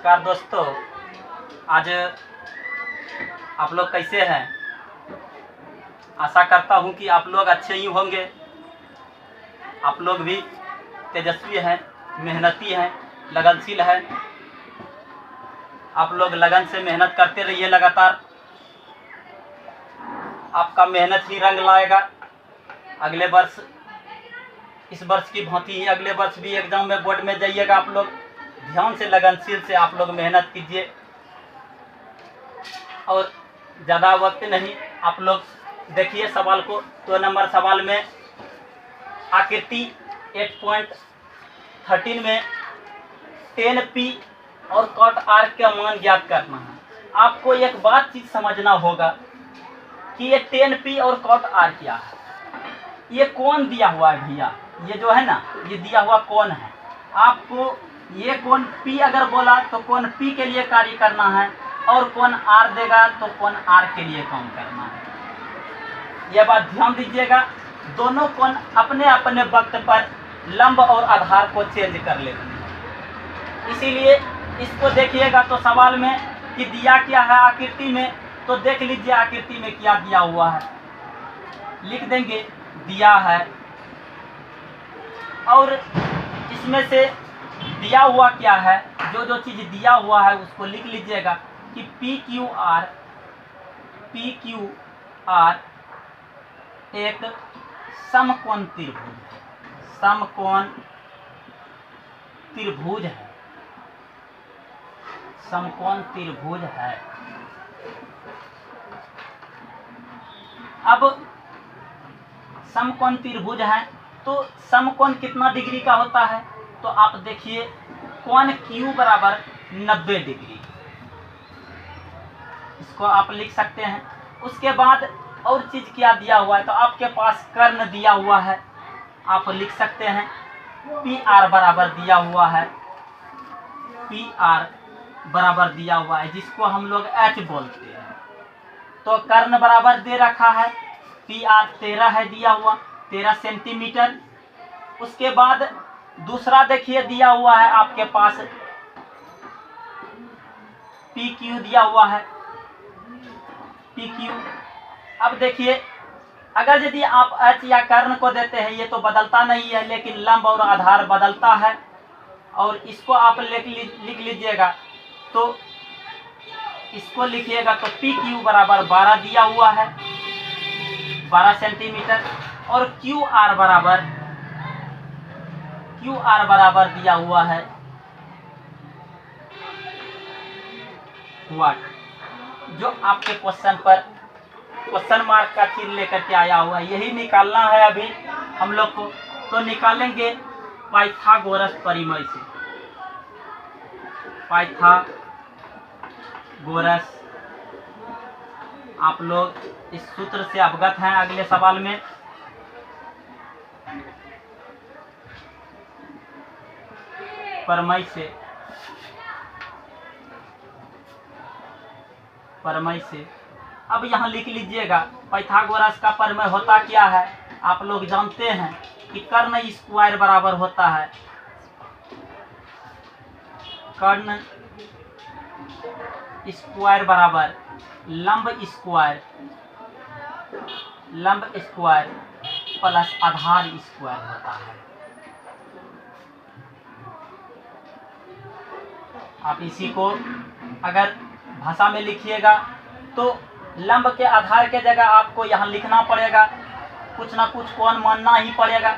नमस्कार दोस्तों। आज आप लोग कैसे हैं? आशा करता हूं कि आप लोग अच्छे ही होंगे। आप लोग भी तेजस्वी हैं, मेहनती हैं, लगनशील हैं। आप लोग लगन से मेहनत करते रहिए लगातार। आपका मेहनत ही रंग लाएगा। अगले वर्ष, इस वर्ष की भांति ही अगले वर्ष भी एग्जाम में, बोर्ड में जाइएगा। आप लोग ध्यान से, लगनशील से आप लोग मेहनत कीजिए और ज़्यादा वक्त नहीं, आप लोग देखिए सवाल को। 2 नंबर सवाल में आकृति 8.13 में tan P और cot R का मान ज्ञात करना है। आपको एक बात चीज समझना होगा कि ये tan P और cot R क्या है। ये कौन दिया हुआ है भैया? ये जो है ना, ये दिया हुआ कौन है आपको। ये कौन P अगर बोला तो कौन P के लिए कार्य करना है, और कौन R देगा तो कौन R के लिए काम करना है। यह बात ध्यान दीजिएगा। दोनों कौन अपने अपने वक्त पर लंब और आधार को चेंज कर लेते हैं। इसीलिए इसको देखिएगा तो सवाल में कि दिया क्या है आकृति में, तो देख लीजिए आकृति में क्या दिया हुआ है। लिख देंगे दिया है, और इसमें से दिया हुआ क्या है, जो जो चीज़ दिया हुआ है उसको लिख लीजिएगा कि PQR एक समकोण त्रिभुज है। समकोण त्रिभुज है, समकोण त्रिभुज है। अब समकोण त्रिभुज है तो समकोण कितना डिग्री का होता है, तो आप देखिए कोण Q बराबर 90 डिग्री, इसको आप लिख सकते हैं। उसके बाद और चीज क्या दिया हुआ है, तो आपके पास कर्ण दिया हुआ है, आप लिख सकते हैं। PR बराबर दिया हुआ है, PR बराबर दिया हुआ है, जिसको हम लोग H बोलते हैं। तो कर्ण बराबर दे रखा है, PR 13 है दिया हुआ, 13 सेंटीमीटर। उसके बाद दूसरा देखिए दिया हुआ है आपके पास PQ दिया हुआ है, PQ। अब देखिए अगर यदि आप H या कर्ण को देते हैं, ये तो बदलता नहीं है, लेकिन लंब और आधार बदलता है। और इसको आप लिख लीजिएगा, तो इसको लिखिएगा तो PQ बराबर 12 दिया हुआ है, 12 सेंटीमीटर। और QR बराबर दिया हुआ है वाट, जो आपके क्वेश्चन पर क्वेश्चन मार्क का चिन्ह लेकर के आया हुआ है। यही निकालना है अभी हम लोग को। तो निकालेंगे पाइथागोरस परिमेय से। पाइथागोरस, आप लोग इस सूत्र से अवगत हैं। अगले सवाल में परमेय से अब यहाँ लिख लीजिएगा पाइथागोरस का परमेय होता क्या है। आप लोग जानते हैं कि कर्ण स्क्वायर बराबर होता है, कर्ण स्क्वायर बराबर लंब स्क्वायर प्लस आधार स्क्वायर होता है। आप इसी को अगर भाषा में लिखिएगा तो लंब के आधार के जगह आपको यहाँ लिखना पड़ेगा, कुछ ना कुछ कोण मानना ही पड़ेगा।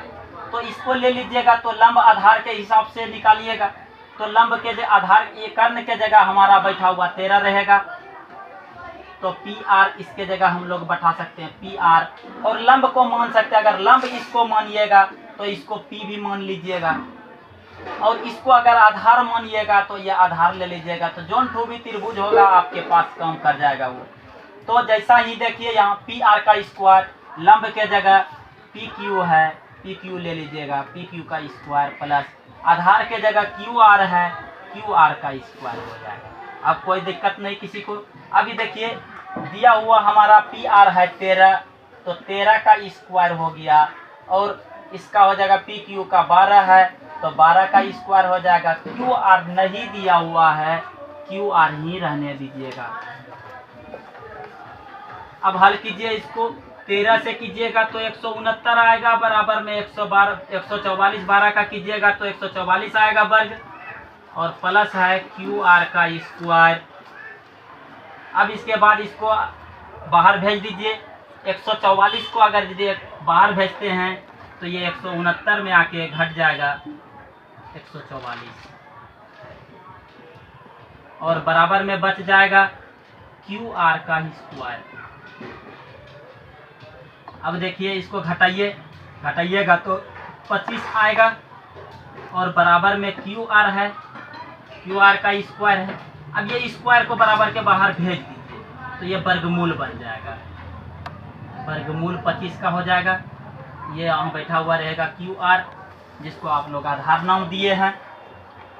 तो इसको ले लीजिएगा, तो लंब आधार के हिसाब से निकालिएगा। तो लंब के आधार, ये कर्ण के जगह हमारा बैठा हुआ 13 रहेगा, तो PR इसके जगह हम लोग बैठा सकते हैं PR। और लंब को मान सकते हैं, अगर लंब इसको मानिएगा तो इसको P भी मान लीजिएगा, और इसको अगर आधार मानिएगा तो ये आधार ले लीजिएगा। तो जोन टू भी त्रिभुज होगा आपके पास काम कर जाएगा वो। तो जैसा ही देखिए यहाँ PR का स्क्वायर, लंब के जगह PQ है, PQ ले लीजिएगा, PQ का स्क्वायर प्लस आधार के जगह QR है, QR का स्क्वायर हो जाएगा। अब कोई दिक्कत नहीं किसी को। अभी देखिए दिया हुआ हमारा PR है 13, तो 13 का स्क्वायर हो गया, और इसका हो जाएगा PQ का 12 है, तो 12 का स्क्वायर हो जाएगा। QR नहीं दिया हुआ है क्यू आर ही रहने दीजिएगा। अब हल कीजिए इसको, 13 से कीजिएगा तो 169 आएगा, बराबर में 144 12 का कीजिएगा तो 144 आएगा वर्ग, और प्लस है क्यू आर का स्क्वायर। अब इसके बाद इसको बाहर भेज दीजिए, 144 को अगर यदि बाहर भेजते हैं तो ये 169 में आके घट जाएगा 144, और बराबर में बच जाएगा क्यू आर का स्क्वायर। अब देखिए इसको घटाइएगा तो 25 आएगा, और बराबर में क्यू आर है, क्यू आर का स्क्वायर है। अब ये स्क्वायर को बराबर के बाहर भेज दीजिए तो ये वर्गमूल बन जाएगा, वर्गमूल 25 का हो जाएगा। ये यहाँ बैठा हुआ रहेगा क्यू आर, जिसको आप लोग आधार नाम दिए हैं।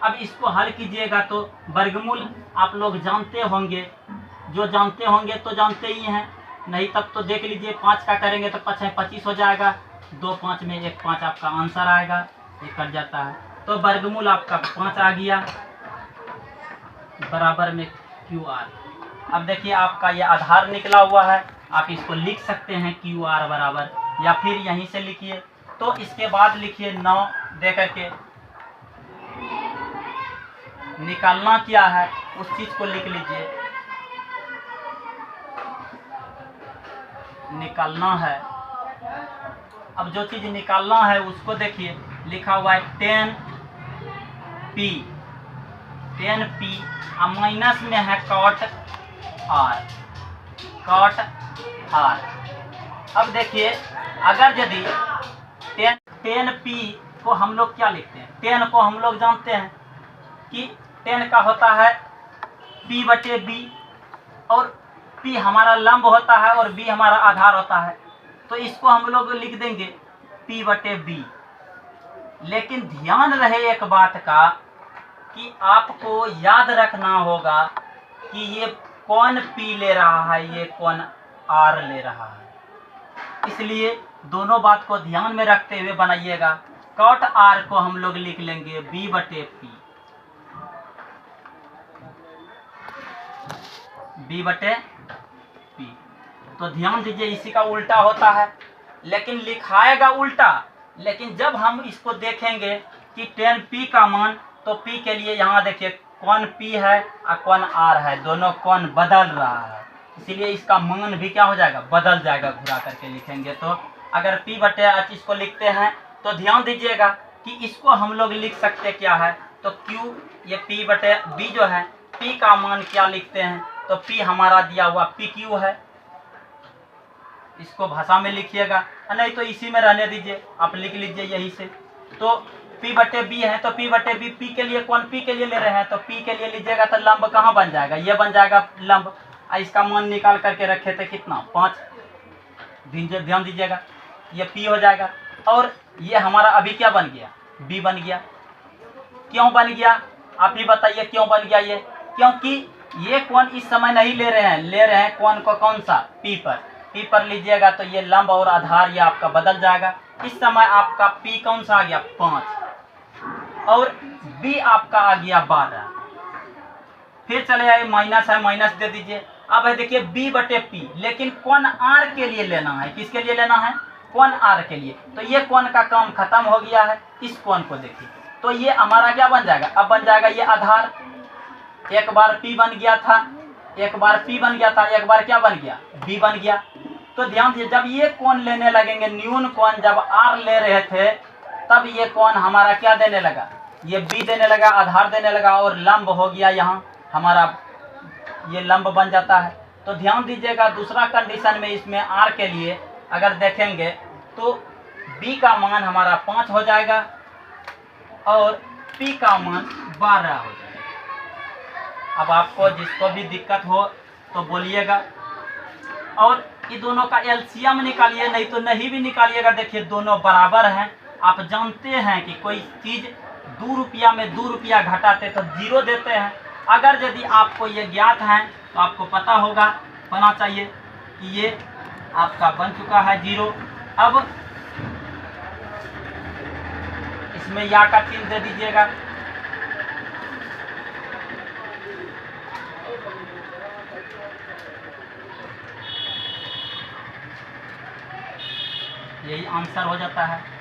अब इसको हल कीजिएगा तो वर्गमूल आप लोग जानते होंगे, जो जानते होंगे तो जानते ही हैं, नहीं तब तो देख लीजिए 5 का करेंगे तो 5 25 हो जाएगा, 2 5 में 1 5 आपका आंसर आएगा, ये कट जाता है। तो वर्गमूल आपका 5 आ गया, बराबर में क्यू आर। अब देखिए आपका ये आधार निकला हुआ है, आप इसको लिख सकते हैं क्यू आर बराबर, या फिर यहीं से लिखिए। तो इसके बाद लिखिए 9 दे करके, निकालना क्या है उस चीज को लिख लीजिए, निकालना है। अब जो चीज निकालना है उसको देखिए, लिखा हुआ है 10p, 10p माइनस में है कॉट आर, कॉट आर। अब देखिए अगर यदि 10p को हम लोग क्या लिखते हैं, 10 को हम लोग जानते हैं कि 10 का होता है p बटे b, और p हमारा लंब होता है और b हमारा आधार होता है, तो इसको हम लोग लिख देंगे p बटे b। लेकिन ध्यान रहे एक बात का कि आपको याद रखना होगा कि ये कौन p ले रहा है, ये कौन r ले रहा है, इसलिए दोनों बात को ध्यान में रखते हुए बनाइएगा। कॉट r को हम लोग लिख लेंगे b बटे p, b बटे p। तो ध्यान दीजिए इसी का उल्टा होता है, लेकिन लिखाएगा उल्टा, लेकिन जब हम इसको देखेंगे कि 10p का मान, तो p के लिए यहाँ देखिए कौन p है और कौन r है, दोनों कौन बदल रहा है, इसीलिए इसका मान भी क्या हो जाएगा, बदल जाएगा। घुरा करके लिखेंगे तो अगर p बटे h इसको लिखते हैं तो ध्यान दीजिएगा कि इसको हम लोग लिख सकते क्या है, तो q, ये p बटे b जो है, p का मान क्या लिखते हैं, तो p हमारा दिया हुआ pq है, इसको भाषा में लिखिएगा, नहीं तो इसी में रहने दीजिए, आप लिख लीजिए यही से। तो p बटे b है, तो p बटे b, p के लिए कौन p के लिए ले रहे हैं, तो p के लिए लीजिएगा तो लंब कहाँ बन जाएगा, ये बन जाएगा लंब। इसका मान निकाल करके रखे थे कितना, 5, ध्यान दीजिएगा ये p हो जाएगा, और ये हमारा अभी क्या बन गया, b बन गया। क्यों बन गया आप ही बताइए, क्यों बन गया ये, क्योंकि ये कौन इस समय नहीं ले रहे हैं, ले रहे हैं कौन को, कौन सा, p पर। p पर लीजिएगा तो ये लंब और आधार ये आपका बदल जाएगा। इस समय आपका p कौन सा आ गया, 5, और b आपका आ गया 12। फिर चले आए, माइनस है, माइनस दे दीजिए। अब है देखिए b बटे p, लेकिन कौन r के लिए लेना है, किसके लिए लेना है, कौन r के लिए, तो ये कौन का काम खत्म हो गया है। इस कौन को देखिए, तो ये हमारा क्या बन जाएगा, अब बन जाएगा ये आधार। एक बार p बन गया था, एक बार p बन गया था, एक बार क्या बन गया, b बन गया। तो ध्यान दीजिए जब ये कौन लेने लगेंगे, न्यून कौन जब r ले रहे थे, तब ये कौन हमारा क्या देने लगा, ये b देने लगा, आधार देने लगा, और लंब हो गया यहाँ हमारा, ये लंब बन जाता है। तो ध्यान दीजिएगा दूसरा कंडीशन में इसमें r के लिए अगर देखेंगे तो b का मान हमारा 5 हो जाएगा और p का मान 12 हो जाएगा। अब आपको जिसको भी दिक्कत हो तो बोलिएगा, और ये दोनों का एलसीएम निकालिए, नहीं तो नहीं भी निकालिएगा। देखिए दोनों बराबर हैं, आप जानते हैं कि कोई चीज़ 2 रुपया में 2 रुपया घटाते तो 0 देते हैं। अगर यदि आपको ये ज्ञात है तो आपको पता होना चाहिए कि ये आपका बन चुका है 0। अब इसमें या का चिन्ह दे दीजिएगा, यही आंसर हो जाता है।